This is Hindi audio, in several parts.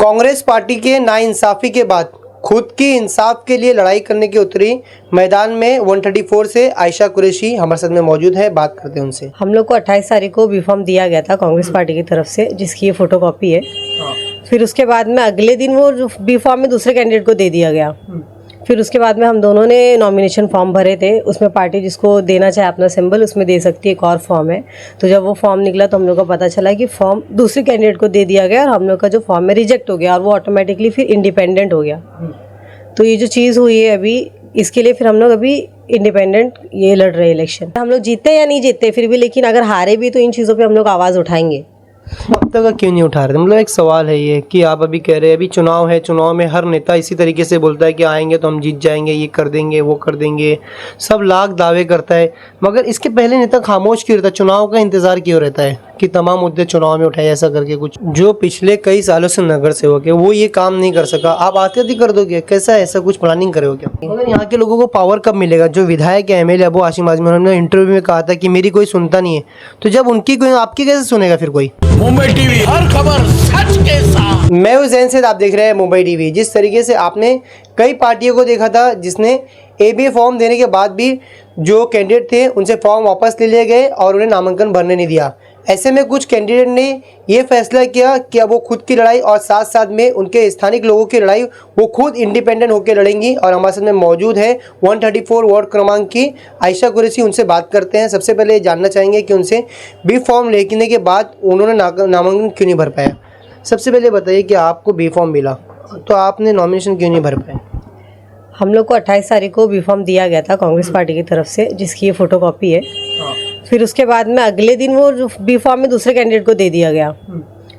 कांग्रेस पार्टी के नाइंसाफी के बाद खुद की इंसाफ के लिए लड़ाई करने की उतरी मैदान में 134 से आयशा कुरैशी हमारे साथ में मौजूद है। बात करते हैं उनसे। हम लोग को 28 तारीख को बी फॉर्म दिया गया था कांग्रेस पार्टी की तरफ से, जिसकी ये फोटोकॉपी है। फिर उसके बाद में अगले दिन वो बी फॉर्म में दूसरे कैंडिडेट को दे दिया गया। फिर उसके बाद में हम दोनों ने नॉमिनेशन फॉर्म भरे थे। उसमें पार्टी जिसको देना चाहे अपना सिंबल उसमें दे सकती है। एक और फॉर्म है, तो जब वो फॉर्म निकला तो हम लोग को पता चला कि फॉर्म दूसरे कैंडिडेट को दे दिया गया और हम लोग का जो फॉर्म है रिजेक्ट हो गया और वो ऑटोमेटिकली फिर इंडिपेंडेंट हो गया। तो ये जो चीज़ हुई है अभी, इसके लिए फिर हम लोग अभी इंडिपेंडेंट ये लड़ रहे हैं इलेक्शन। हम लोग जीते या नहीं जीते फिर भी, लेकिन अगर हारे भी तो इन चीज़ों पे हम लोग आवाज़ उठाएंगे। अब तक क्यों नहीं उठा रहे? मतलब एक सवाल है ये कि आप अभी कह रहे हैं अभी चुनाव है, चुनाव में हर नेता इसी तरीके से बोलता है कि आएंगे तो हम जीत जाएंगे, ये कर देंगे वो कर देंगे, सब लाख दावे करता है, मगर इसके पहले नेता खामोश क्यों रहता है? चुनाव का इंतजार क्यों रहता है कि तमाम मुद्दे चुनाव में उठाए ऐसा करके? कुछ जो पिछले कई सालों से नगर सेवक है वो ये काम नहीं कर सका, आप आते ही कर दोगे? कैसा ऐसा कुछ प्लानिंग करे हो क्या? मगर यहाँ के लोगों को पावर कब मिलेगा? जो विधायक है MLA अबू हाशिम आजमी, उन्होंने इंटरव्यू में कहा था कि मेरी कोई सुनता नहीं है, तो जब उनकी कोई आपकी कैसे सुनेगा फिर कोई? मुंबई टीवी, हर खबर सच के साथ। मैं हूं जैन से, आप देख रहे हैं मुंबई टीवी। जिस तरीके से आपने कई पार्टियों को देखा था जिसने ABA फॉर्म देने के बाद भी जो कैंडिडेट थे उनसे फॉर्म वापस ले लिए गए और उन्हें नामांकन भरने नहीं दिया। ऐसे में कुछ कैंडिडेट ने ये फैसला किया कि अब वो खुद की लड़ाई और साथ साथ में उनके स्थानिक लोगों की लड़ाई वो खुद इंडिपेंडेंट होकर लड़ेंगी। और हमारे साथ में मौजूद है 134 वार्ड क्रमांक की आयशा कुरैशी। उनसे बात करते हैं। सबसे पहले जानना चाहेंगे कि उनसे बी फॉर्म लेने के बाद उन्होंने नामांकन क्यों नहीं भर पाया। सबसे पहले बताइए कि आपको बी फॉर्म मिला तो आपने नॉमिनेशन क्यों नहीं भर पाए? हम लोग को 28 तारीख को बी फॉर्म दिया गया था कांग्रेस पार्टी की तरफ से, जिसकी ये फोटोकॉपी है। फिर उसके बाद में अगले दिन वो बी फॉर्म में दूसरे कैंडिडेट को दे दिया गया।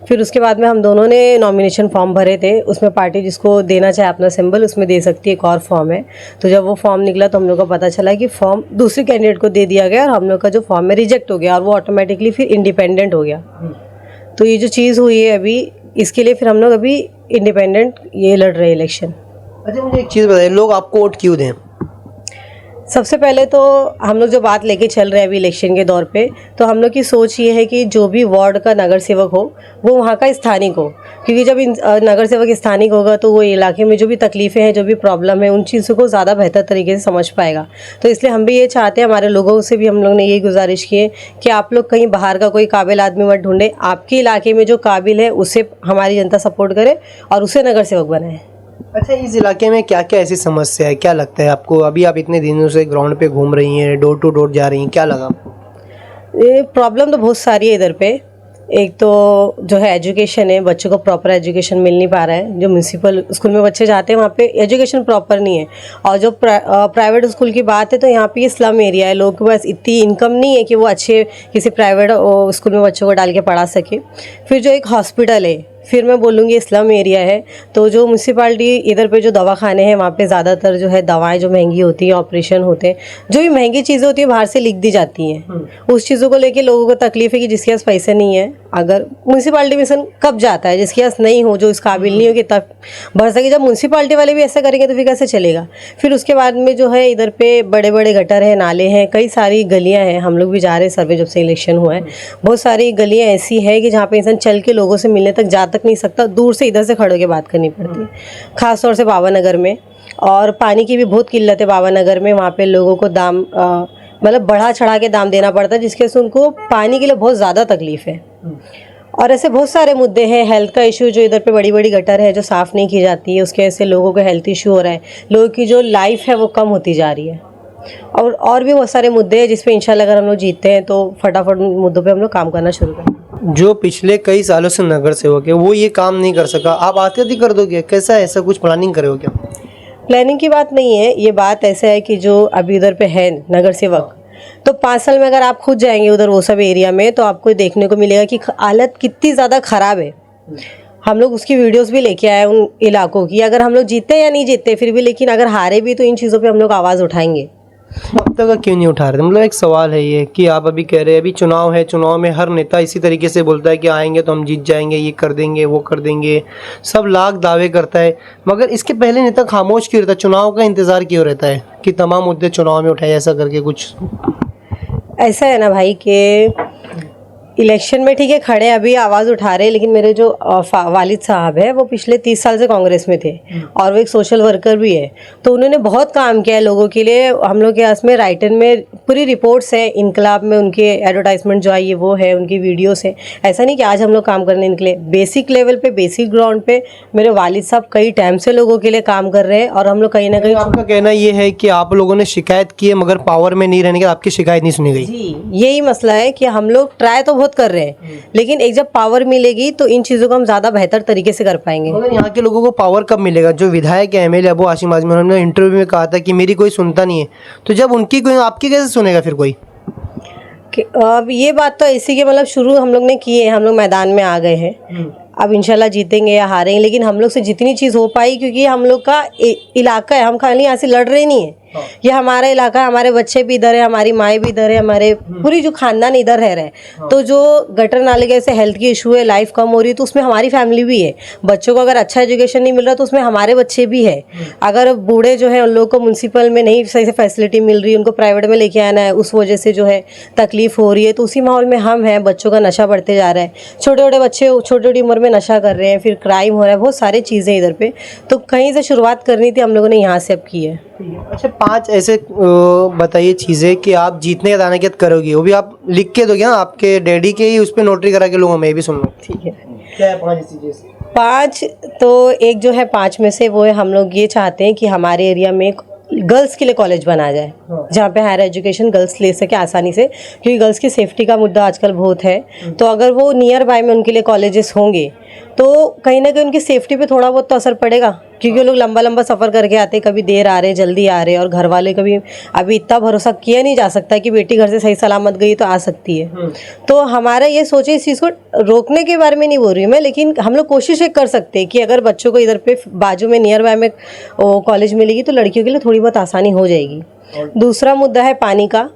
फिर उसके बाद में हम दोनों ने नॉमिनेशन फॉर्म भरे थे। उसमें पार्टी जिसको देना चाहे अपना सिंबल उसमें दे सकती है। एक और फॉर्म है, तो जब वो फॉर्म निकला तो हम लोग को पता चला कि फॉर्म दूसरे कैंडिडेट को दे दिया गया और हम लोग का जो फॉर्म है रिजेक्ट हो गया और वो ऑटोमेटिकली फिर इंडिपेंडेंट हो गया। तो ये जो चीज़ हुई है अभी, इसके लिए फिर हम लोग अभी इंडिपेंडेंट ये लड़ रहे हैं इलेक्शन। अच्छा, मुझे एक चीज़ बताइए, लोग आपको वोट क्यों दें? सबसे पहले तो हम लोग जो बात लेके चल रहे हैं अभी इलेक्शन के दौर पे, तो हम लोग की सोच ये है कि जो भी वार्ड का नगर सेवक हो वो वहाँ का स्थानिक हो, क्योंकि जब नगर सेवक स्थानिक होगा तो वो इलाके में जो भी तकलीफ़ें हैं, जो भी प्रॉब्लम है, उन चीज़ों को ज़्यादा बेहतर तरीके से समझ पाएगा। तो इसलिए हम भी ये चाहते हैं, हमारे लोगों से भी हम लोग ने यही गुजारिश की है कि आप लोग कहीं बाहर का कोई काबिल आदमी मत ढूंढें, आपके इलाके में जो काबिल है उसे हमारी जनता सपोर्ट करे और उसे नगर सेवक बनाए। अच्छा, इस इलाके में क्या क्या ऐसी समस्या है, क्या लगता है आपको? अभी आप इतने दिनों से ग्राउंड पे घूम रही हैं, डोर टू डोर जा रही हैं, क्या लगा आपको? ये प्रॉब्लम तो बहुत सारी है इधर पे। एक तो जो है एजुकेशन है, बच्चों को प्रॉपर एजुकेशन मिल नहीं पा रहा है। जो म्यूनसिपल स्कूल में बच्चे जाते हैं वहाँ पे एजुकेशन प्रॉपर नहीं है। और जो प्राइवेट स्कूल की बात है तो यहाँ पे ये स्लम एरिया है, लोगों के पास इतनी इनकम नहीं है कि वो अच्छे किसी प्राइवेट स्कूल में बच्चों को डाल के पढ़ा सके। फिर जो एक हॉस्पिटल है, फिर मैं बोलूँगी स्लम एरिया है, तो जो म्यूनसिपालिटी इधर पे जो दवाखाने हैं वहाँ पे ज़्यादातर जो है दवाएं जो महंगी होती हैं, ऑपरेशन होते हैं, जो भी महंगी चीज़ें होती हैं बाहर से लिख दी जाती हैं। उस चीज़ों को लेके लोगों को तकलीफ है कि जिसके पास पैसे नहीं है, अगर म्यूनसिपालिटी मिशन कब जाता है, जिसके पास नहीं हो, जो इस काबिल नहीं हो कि तब भर सके। जब म्यूनसिपालिटी वाले भी ऐसा करेंगे तो फिर कैसे चलेगा? फिर उसके बाद में जो है इधर पे बड़े बड़े गटर हैं, नाले हैं, कई सारी गलियाँ हैं। हम लोग भी जा रहे हैं सर्वे, जब से इलेक्शन हुआ है बहुत सारी गलियाँ ऐसी है कि जहाँ पे इंसान चल के लोगों से मिलने तक जा तक नहीं सकता, दूर से इधर से खड़े होकर बात करनी पड़ती है, खास तौर से बाबानगर में। और पानी की भी बहुत किल्लत है बाबानगर में। वहाँ पे लोगों को दाम मतलब बढ़ा चढ़ा के दाम देना पड़ता है, जिसके से उनको पानी के लिए बहुत ज़्यादा तकलीफ है। और ऐसे बहुत सारे मुद्दे हैं। हेल्थ का इशू, जो इधर पे बड़ी बड़ी गटर है जो साफ़ नहीं की जाती है, उसके वजह से लोगों को हेल्थ इशू हो रहा है, लोगों की जो लाइफ है वो कम होती जा रही है। और भी बहुत सारे मुद्दे हैं जिस पे इंशाल्लाह अगर हम लोग जीतते हैं तो फटाफट मुद्दों पे हम लोग काम करना शुरू करें। जो पिछले कई सालों से नगर सेवक है वो ये काम नहीं कर सका, आप आते ही कर दोगे? कैसा ऐसा कुछ प्लानिंग करे हो क्या? प्लानिंग की बात नहीं है, ये बात ऐसा है कि जो अभी उधर पे है नगर सेवक, तो 5 साल में अगर आप खुद जाएंगे उधर वो सब एरिया में तो आपको देखने को मिलेगा कि हालत कितनी ज़्यादा ख़राब है। हम लोग उसकी वीडियोस भी लेके आए उन इलाकों की। अगर हम लोग जीते या नहीं जीते फिर भी, लेकिन अगर हारे भी तो इन चीज़ों पे हम लोग आवाज़ उठाएंगे। अब तक क्यों नहीं उठा रहे? मतलब एक सवाल है ये कि आप अभी कह रहे हैं अभी चुनाव है, चुनाव में हर नेता इसी तरीके से बोलता है कि आएंगे तो हम जीत जाएंगे, ये कर देंगे वो कर देंगे, सब लाख दावे करता है, मगर इसके पहले नेता खामोश क्यों रहता है? चुनाव का इंतजार क्यों रहता है कि तमाम मुद्दे चुनाव में उठाए ऐसा करके? कुछ ऐसा है ना भाई कि इलेक्शन में ठीक है खड़े अभी आवाज़ उठा रहे हैं, लेकिन मेरे जो वालिद साहब है वो पिछले 30 साल से कांग्रेस में थे और वो एक सोशल वर्कर भी है। तो उन्होंने बहुत काम किया है लोगों के लिए। हम लोग के पास में राइटर में पूरी रिपोर्ट्स है, इनकलाब में उनके एडवर्टाइजमेंट जो आई है वो है, उनकी वीडियोस है। ऐसा नहीं कि आज हम लोग काम करने निकले। बेसिक लेवल पे, बेसिक ग्राउंड पे मेरे वालिद साहब कई टाइम से लोगों के लिए काम कर रहे हैं और हम लोग कहीं ना कहीं। आपका कहना ये है कि आप लोगों ने शिकायत की है मगर पावर में नहीं रहने के आपकी शिकायत नहीं सुनी गई? जी, यही मसला है कि हम लोग ट्राई तो बहुत कर रहे हैं, लेकिन एक जब पावर मिलेगी तो इन चीज़ों को हम ज़्यादा बेहतर तरीके से कर पाएंगे। मगर यहाँ के लोगों को पावर कब मिलेगा? जो विधायक है एमएलए अबू हाशिम आजमी, उन्होंने इंटरव्यू में कहा था कि मेरी कोई सुनता नहीं है, तो जब उनकी कोई आपकी कैसे सुनेगा फिर कोई? अब ये बात तो ऐसी कि मतलब शुरू हम लोग ने किए, हम लोग मैदान में आ गए हैं। अब इंशाल्लाह जीतेंगे या हारेंगे, लेकिन हम लोग से जितनी चीज़ हो पाई, क्योंकि हम लोग का इलाका है, हम खाली यहाँ से लड़ रहे नहीं है। ये हमारा इलाका है, हमारे बच्चे भी इधर है, हमारी माएँ भी इधर है, हमारे पूरी जो खानदान इधर रह रहे हैं। तो जो गटर नाले के ऐसे हेल्थ की इशू है, लाइफ कम हो रही है, तो उसमें हमारी फैमिली भी है। बच्चों को अगर अच्छा एजुकेशन नहीं मिल रहा तो उसमें हमारे बच्चे भी है। अगर बूढ़े जो है उन लोगों को म्यूनसिपल में नहीं सही से फैसिलिटी मिल रही, उनको प्राइवेट में लेके आना है, उस वजह से जो है तकलीफ हो रही है। तो उसी माहौल में हम हैं, बच्चों का नशा बढ़ते जा रहा है, छोटे छोटे बच्चे छोटी छोटी उम्र में नशा कर रहे हैं, फिर क्राइम हो रहा है, बहुत सारी चीज़ें इधर पे। तो कहीं से शुरुआत करनी थी, हम लोगों ने यहाँ से अब की है। अच्छा, 5 ऐसे बताइए चीज़ें कि आप जीतने का दानाकियत करोगी, वो भी आप लिख के दोगे ना, आपके डैडी के ही उस पर नोटरी करा के लूँगा, मैं भी सुन लूँ। ठीक है, क्या है 5 ऐसी चीज़ें? 5 तो एक जो है 5 में से वो है, हम लोग ये चाहते हैं कि हमारे एरिया में एक गर्ल्स के लिए कॉलेज बनाया जाए, जहाँ पे हायर एजुकेशन गर्ल्स ले सके आसानी से, क्योंकि गर्ल्स की सेफ्टी का मुद्दा आजकल बहुत है। तो अगर वो नियर बाय में उनके लिए कॉलेजेस होंगे तो कहीं ना कहीं उनकी सेफ्टी पे थोड़ा बहुत तो असर पड़ेगा, क्योंकि वो लोग लंबा लंबा सफ़र करके आते हैं, कभी देर आ रहे, जल्दी आ रहे, और घर वाले कभी अभी इतना भरोसा किया नहीं जा सकता कि बेटी घर से सही सलामत गई तो आ सकती है। तो हमारा ये सोचे, इस चीज़ को रोकने के बारे में नहीं बोल रही हूँ मैं, लेकिन हम लोग कोशिश कर सकते हैं कि अगर बच्चों को इधर पे बाजू में नियर बाय में कॉलेज मिलेगी तो लड़कियों के लिए थोड़ी बहुत आसानी हो जाएगी। दूसरा मुद्दा है पानी का,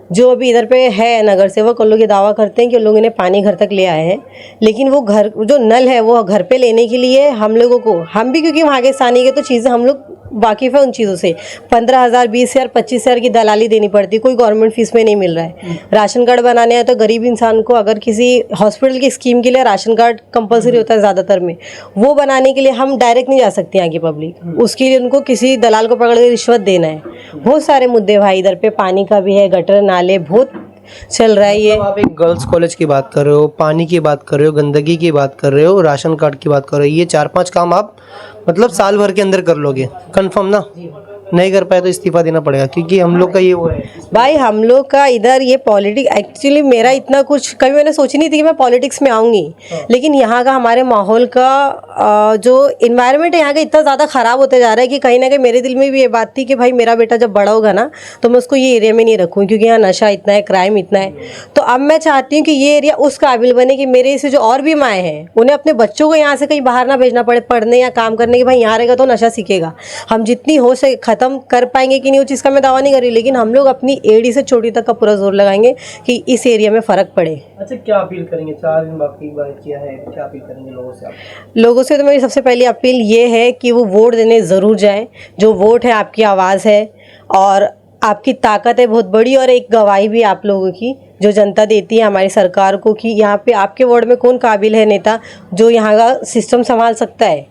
जो अभी इधर पे है नगर सेवक, उन लोग ये दावा करते हैं कि उन लोग इन्हें पानी घर तक ले आए हैं, लेकिन वो घर जो नल है वो घर पे लेने के लिए हम लोगों को, हम भी क्योंकि वहाँ के स्थानीय के, तो चीज़ें हम लोग वाकिफ़ है उन चीज़ों से। 15,000, 20,000, 25,000 की दलाली देनी पड़ती है, कोई गवर्नमेंट फीस में नहीं मिल रहा है। राशन कार्ड बनाने हैं तो गरीब इंसान को, अगर किसी हॉस्पिटल की स्कीम के लिए राशन कार्ड कंपलसरी होता है ज़्यादातर में, वो बनाने के लिए हम डायरेक्ट नहीं जा सकते यहाँ की पब्लिक, उसके लिए उनको किसी दलाल को पकड़ के रिश्वत देना है। बहुत सारे मुद्दे भाई इधर पे, पानी का भी है, गटर नाले बहुत चल रहा है ये। आप एक गर्ल्स कॉलेज की बात कर रहे हो, पानी की बात कर रहे हो, गंदगी की बात कर रहे हो, राशन कार्ड की बात कर रहे हो, ये 4-5 काम आप मतलब साल भर के अंदर कर लोगे कंफर्म ना? नहीं कर पाए तो इस्तीफा देना पड़ेगा, क्योंकि हम लोग का ये वो है भाई, हम लोग का इधर ये पॉलिटिक्स, एक्चुअली मेरा इतना कुछ कभी मैंने सोची नहीं थी कि मैं पॉलिटिक्स में आऊँगी, लेकिन यहाँ का हमारे माहौल का जो इन्वायरमेंट है यहाँ का इतना ज़्यादा ख़राब होते जा रहा है कि कहीं ना कहीं मेरे दिल में भी ये बात थी कि भाई मेरा बेटा जब बड़ा होगा ना तो मैं उसको ये एरिया में नहीं रखूँ, क्योंकि यहाँ नशा इतना है, क्राइम इतना है। तो अब मैं चाहती हूँ कि ये एरिया उस काबिल बने कि मेरे से जो और भी माएँ हैं उन्हें अपने बच्चों को यहाँ से कहीं बाहर ना भेजना पड़े पढ़ने या काम करने, कि भाई यहाँ रहेगा तो नशा सीखेगा। हम जितनी हो सके ख़त्म कर पाएंगे कि नहीं, वो चीज़ का मैं दावा नहीं कर रही, लेकिन हम लोग अपनी एड़ी से चोटी तक का पूरा जोर लगाएंगे कि इस एरिया में फ़र्क पड़े। अच्छा, क्या अपील करेंगे? 4 दिन बाकी किया है, क्या अपील करेंगे लोगों से आप? लोगों से तो मेरी सबसे पहली अपील ये है कि वो वोट देने ज़रूर जाएं। जो वोट है आपकी आवाज़ है और आपकी ताकत है बहुत बड़ी, और एक गवाही भी आप लोगों की जो जनता देती है हमारी सरकार को कि यहाँ पे आपके वार्ड में कौन काबिल है नेता जो यहाँ का सिस्टम संभाल सकता है।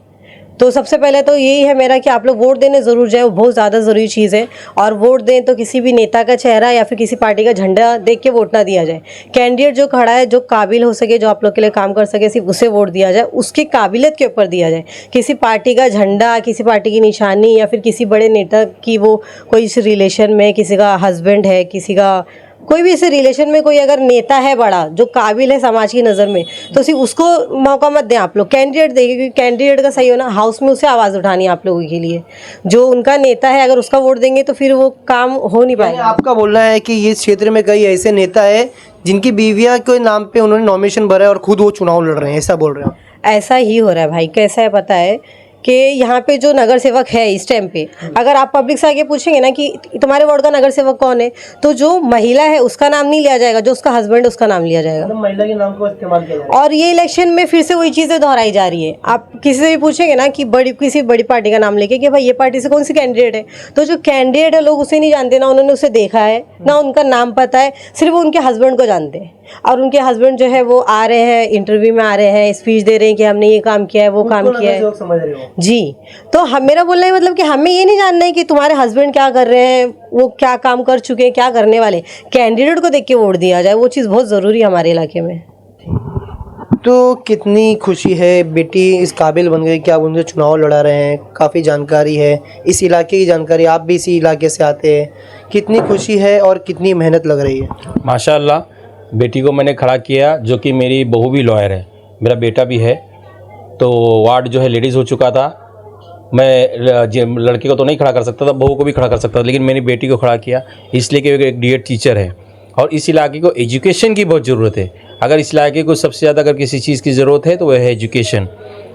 तो सबसे पहले तो यही है मेरा कि आप लोग वोट देने ज़रूर जाए, वो बहुत ज़्यादा ज़रूरी चीज़ है। और वोट दें तो किसी भी नेता का चेहरा या फिर किसी पार्टी का झंडा देख के वोट ना दिया जाए। कैंडिडेट जो खड़ा है, जो काबिल हो सके, जो आप लोग के लिए काम कर सके, सिर्फ उसे वोट दिया जाए, उसकी काबिलियत के ऊपर दिया जाए। किसी पार्टी का झंडा, किसी पार्टी की निशानी या फिर किसी बड़े नेता की वो कोई इस रिलेशन में, किसी का हस्बैंड है, किसी का कोई भी इस रिलेशन में कोई अगर नेता है बड़ा जो काबिल है समाज की नज़र में, तो सिर्फ उसको मौका मत दें आप लोग, कैंडिडेट देंगे, क्योंकि कैंडिडेट का सही होना हाउस में उसे आवाज़ उठानी है आप लोगों के लिए। जो उनका नेता है अगर उसका वोट देंगे तो फिर वो काम हो नहीं पाएगा। आपका बोलना है कि ये क्षेत्र में कई ऐसे नेता है जिनकी बीवियां के नाम पे उन्होंने नॉमिनेशन भरा है और खुद वो चुनाव लड़ रहे हैं, ऐसा बोल रहे हैं? ऐसा ही हो रहा है भाई। कैसा है पता है कि यहाँ पे जो नगर सेवक है इस टाइम पे, अगर आप पब्लिक से आगे पूछेंगे ना कि तुम्हारे वार्ड का नगर सेवक कौन है, तो जो महिला है उसका नाम नहीं लिया जाएगा, जो उसका हस्बैंड है उसका नाम लिया जाएगा, महिला के नाम को इस्तेमाल किया जाएगा। और ये इलेक्शन में फिर से वही चीज़ें दोहराई जा रही है। आप किसी से भी पूछेंगे ना कि किसी बड़ी पार्टी का नाम लेके कि भाई ये पार्टी से कौन सी कैंडिडेट है, तो जो कैंडिडेट है लोग उसे नहीं जानते, ना उन्होंने उसे देखा है, ना उनका नाम पता है, सिर्फ वो उनके हस्बैंड को जानते हैं। और उनके हस्बैंड जो है वो आ रहे हैं, इंटरव्यू में आ रहे हैं, स्पीच दे रहे हैं कि हमने ये काम किया है, वो काम किया है। समझ रहे हो? जी, तो हम मेरा बोलना है मतलब कि हमें ये नहीं जानना है कि तुम्हारे हस्बैंड क्या कर रहे हैं, वो क्या काम कर चुके हैं, क्या करने वाले। कैंडिडेट को देख के वोट दिया जाए, वो चीज़ बहुत ज़रूरी है हमारे इलाके में। तो कितनी खुशी है बेटी इस काबिल बन गई कि आप उनसे चुनाव लड़ा रहे हैं, काफ़ी जानकारी है इस इलाके की जानकारी, आप भी इसी इलाके से आते हैं, कितनी खुशी है और कितनी मेहनत लग रही है? माशाल्लाह, बेटी को मैंने खड़ा किया, जो कि मेरी बहू भी लॉयर है, मेरा बेटा भी है। तो वार्ड जो है लेडीज़ हो चुका था, मैं लड़के को तो नहीं खड़ा कर सकता था, बहू को भी खड़ा कर सकता था, लेकिन मेरी बेटी को खड़ा किया इसलिए कि एक डीएड टीचर है और इस इलाके को एजुकेशन की बहुत ज़रूरत है। अगर इस इलाके को सबसे ज़्यादा अगर किसी चीज़ की ज़रूरत है तो वह है एजुकेशन।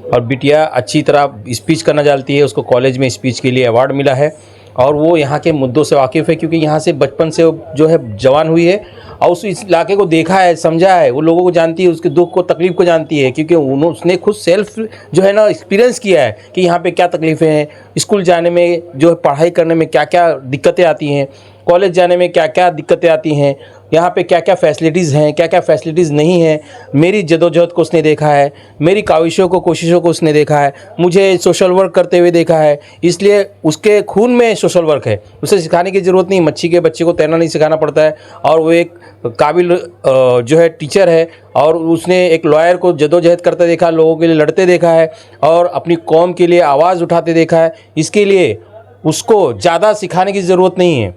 और बिटिया अच्छी तरह स्पीच करना जानती है, उसको कॉलेज में स्पीच के लिए अवार्ड मिला है और वो यहाँ के मुद्दों से वाकिफ़ है, क्योंकि यहाँ से बचपन से जो है जवान हुई है और उस इलाके को देखा है, समझा है, वो लोगों को जानती है, उसके दुख को तकलीफ़ को जानती है, क्योंकि उसने खुद सेल्फ जो है ना एक्सपीरियंस किया है कि यहाँ पे क्या तकलीफ़ें हैं, स्कूल जाने में जो है पढ़ाई करने में क्या क्या दिक्कतें आती हैं, कॉलेज जाने में क्या क्या दिक्कतें आती हैं, यहाँ पे क्या क्या फैसिलिटीज़ हैं, क्या क्या फैसिलिटीज़ नहीं हैं। मेरी जदोजहद को उसने देखा है, मेरी काविशों को, कोशिशों को उसने देखा है, मुझे सोशल वर्क करते हुए देखा है, इसलिए उसके खून में सोशल वर्क है। उसे सिखाने की ज़रूरत नहीं, मच्छी के बच्चे को तैरना नहीं सिखाना पड़ता है और वो एक काबिल जो है टीचर है और उसने एक लॉयर को जदोजहद करते देखा, लोगों के लिए लड़ते देखा है और अपनी कौम के लिए आवाज़ उठाते देखा है। इसके लिए उसको ज़्यादा सिखाने की ज़रूरत नहीं है।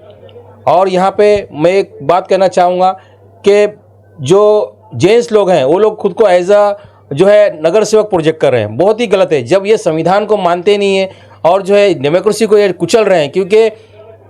और यहाँ पे मैं एक बात कहना चाहूँगा कि जो जेंट्स लोग हैं वो लोग खुद को एज अ जो है नगर सेवक प्रोजेक्ट कर रहे हैं, बहुत ही गलत है। जब ये संविधान को मानते नहीं है और जो है डेमोक्रेसी को ये कुचल रहे हैं, क्योंकि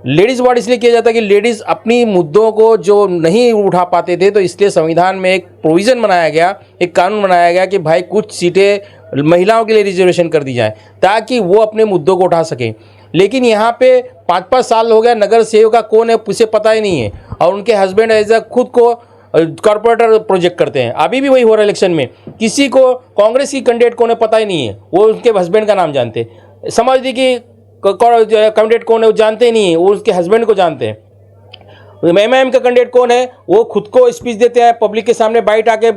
लेडीज़ वार्ड इसलिए किया जाता है कि लेडीज़ अपनी मुद्दों को जो नहीं उठा पाते थे, तो इसलिए संविधान में एक प्रोविज़न बनाया गया, एक कानून बनाया गया कि भाई कुछ सीटें महिलाओं के लिए रिजर्वेशन कर दी जाए ताकि वो अपने मुद्दों को उठा सकें। लेकिन यहाँ पे 5-5 साल हो गया, नगर सेविका कौन है उसे पता ही नहीं है और उनके हस्बैंड एज अ खुद को कॉर्पोरेटर प्रोजेक्ट करते हैं। अभी भी वही हो रहा है इलेक्शन में, किसी को कांग्रेस की कैंडिडेट कौन है पता ही नहीं है, वो उनके हस्बैंड का नाम जानते हैं। समाजवादी की कैंडिडेट कौन है वो जानते ही नहीं है, वो उसके हस्बैंड को जानते हैं। एमआईएम का कैंडिडेट कौन है वो खुद को स्पीच देते हैं, पब्लिक के सामने बाइट आके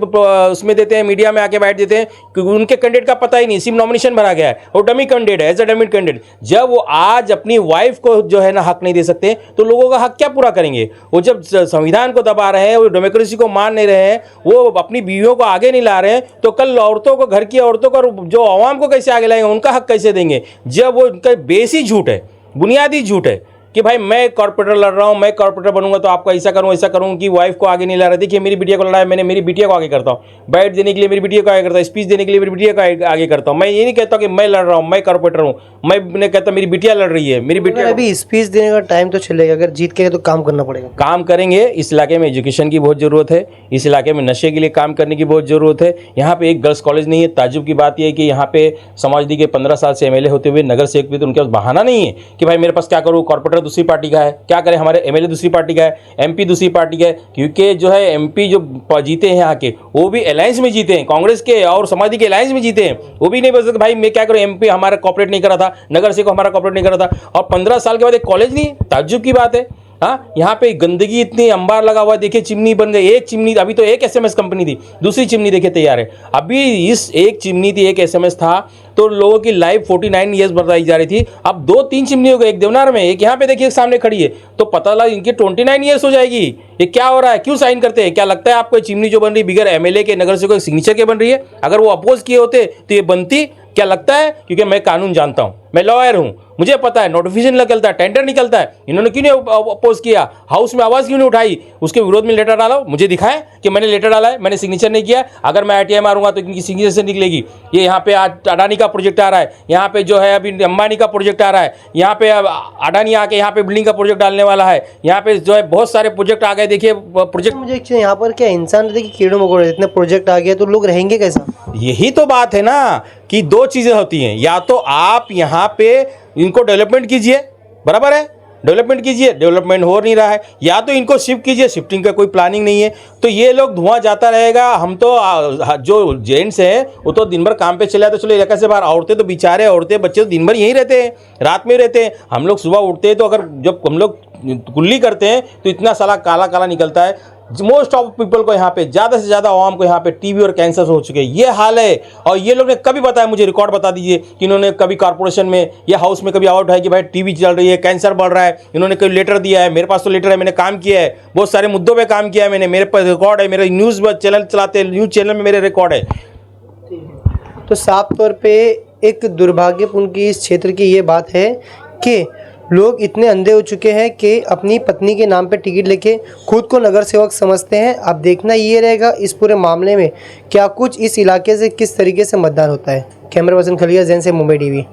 उसमें देते हैं, मीडिया में आके बाइट देते हैं, क्योंकि उनके कैंडिडेट का पता ही नहीं, सिर्फ नॉमिनेशन भरा गया है, वो डमी कैंडिडेट है, एज अ डमी कैंडिडेट। जब वो आज अपनी वाइफ को जो है ना हक नहीं दे सकते तो लोगों का हक क्या पूरा करेंगे? वो जब संविधान को दबा रहे हैं, वो डेमोक्रेसी को मान नहीं रहे हैं, वो अपनी बीवियों को आगे नहीं ला रहे हैं, तो कल औरतों को, घर की औरतों को, जो आवाम को कैसे आगे लाएंगे, उनका हक कैसे देंगे? जब वो उनका बेसिक झूठ है, बुनियादी झूठ है कि भाई मैं कॉर्पोरेटर लड़ रहा हूँ, मैं कॉर्पोरेटर बनूंगा तो आपको ऐसा करूँ कि वाइफ को आगे नहीं ला रहा। देखिए मेरी बिटिया को लड़ाया, मैंने मेरी बिटिया को आगे करता हूँ, बाइट देने के लिए मेरी बिटिया को आगे करता हूँ, स्पीच देने के लिए मेरी बिटिया को आगे करता हूँ। मैं ये नहीं कहता कि मैं लड़ रहा हूँ, मैं कॉर्पोरेटर हूँ, मैं कहता मेरी बिटिया लड़ रही है, मेरी बिटिया। अभी स्पीच देने का टाइम तो चलेगा, अगर जीत के तो काम करना पड़ेगा। काम करेंगे। इस इलाके में एजुकेशन की बहुत ज़रूरत है, इस इलाके में नशे के लिए काम करने की बहुत ज़रूरत है। यहाँ पे एक गर्ल्स कॉलेज नहीं है। ताज्जुब की बात यह है कि यहाँ पे समाजवादी के 15 साल से एमएलए होते हुए नगर सेवक भी, तो उनके पास बहाना नहीं है कि भाई मेरे पास क्या करूँ, कॉर्पोरेटर दूसरी पार्टी का है, क्या करें, हमारे एमएलए दूसरी पार्टी का है, एमपी दूसरी पार्टी का है। क्योंकि जो है एमपी जो जीते हैं यहाँ के, वो भी अलायंस में जीते हैं, कांग्रेस के और समाजवादी के अलायंस में जीते हैं। वो भी नहीं बोल सकते भाई मैं क्या करूँ, एमपी हमारा कॉर्पोरेट नहीं करा था, नगर सेवक हमारा कॉर्पोरेट नहीं करा था, और 15 साल के बाद एक कॉलेज नहीं। ताज्जुब की बात है। हाँ, यहाँ पे गंदगी इतनी, अंबार लगा हुआ है, देखिए चिमनी बन गई, एक चिमनी, अभी तो एक एसएमएस कंपनी थी, दूसरी चिमनी देखे तैयार है। अभी इस एक चिमनी थी, एक एसएमएस था, तो लोगों की लाइफ 49 ईयर्स बताई जा रही थी, अब 2-3 चिमनी हो गई, एक देवनार में, एक यहाँ पे देखिए सामने खड़ी है, तो पता लगा इनकी 29 ईयर्स हो जाएगी। ये क्या हो रहा है, क्यों साइन करते हैं? क्या लगता है आपको चिमनी जो बन रही बिगर एमएलए के, नगर सेवक सिग्नेचर के बन रही है? अगर वो अपोज किए होते तो ये बनती? क्या लगता है? क्योंकि मैं कानून जानता हूं, मैं लॉयर हूं, मुझे पता है नोटिफिकेशन निकलता है, टेंडर निकलता है, इन्होंने क्यों नहीं अपोज किया, हाउस में आवाज़ क्यों नहीं उठाई, उसके विरोध में लेटर डाला, मुझे दिखाएं कि मैंने लेटर डाला है, मैंने सिग्नेचर नहीं किया। अगर मैं आरटीआई मारूंगा तो इनकी सिग्नेचर से निकलेगी। ये यहाँ पे आज अडानी का प्रोजेक्ट आ रहा है, यहाँ पे जो है अभी अंबानी का प्रोजेक्ट आ रहा है, यहाँ पे अडानी आके यहाँ पे बिल्डिंग का प्रोजेक्ट डालने वाला है, यहाँ पे जो है बहुत सारे प्रोजेक्ट आ गए। देखिए प्रोजेक्ट, मुझे यहाँ पर क्या इंसान रहते कि कीड़े मकोड़े, इतने प्रोजेक्ट आ गए तो लोग रहेंगे कैसा? यही तो बात है ना कि दो चीज़ें होती हैं, या तो आप यहाँ पे इनको डेवलपमेंट कीजिए, बराबर है, डेवलपमेंट कीजिए, डेवलपमेंट हो नहीं रहा है, या तो इनको शिफ्ट कीजिए, शिफ्टिंग का कोई प्लानिंग नहीं है, तो ये लोग धुआं जाता रहेगा। हम तो जो जेंट्स हैं वो तो दिन भर काम पे चले जाते, चलो इलाका से बाहर, औरतें तो बेचारे, औरतें बच्चे तो दिन भर यहीं रहते हैं, रात में रहते हैं। हम लोग सुबह उठते हैं तो अगर जब हम लोग कुल्ली करते हैं तो इतना साला काला काला निकलता है। मोस्ट ऑफ पीपल को यहाँ पे ज़्यादा से ज़्यादा आवाम को यहाँ पे टीबी और कैंसर हो चुके हैं, ये हाल है। और ये लोग ने कभी बताया, मुझे रिकॉर्ड बता दीजिए कि इन्होंने कभी कॉर्पोरेशन में या हाउस में कभी आउट है कि भाई टीबी चल रही है, कैंसर बढ़ रहा है, इन्होंने कोई लेटर दिया है? मेरे पास तो लेटर है, मैंने काम किया है, बहुत सारे मुद्दों पर काम किया है मैंने, मेरे पास रिकॉर्ड है, मेरे न्यूज़ चैनल चलाते हैं, न्यूज़ चैनल में मेरे रिकॉर्ड है। तो साफ तौर पे एक दुर्भाग्यपूर्ण की इस क्षेत्र की ये बात है कि लोग इतने अंधे हो चुके हैं कि अपनी पत्नी के नाम पे टिकट लेके खुद को नगर सेवक समझते हैं। अब देखना ये रहेगा इस पूरे मामले में क्या कुछ इस इलाके से किस तरीके से मतदान होता है। कैमरा पर्सन खलिया जैन से मुंबई टीवी।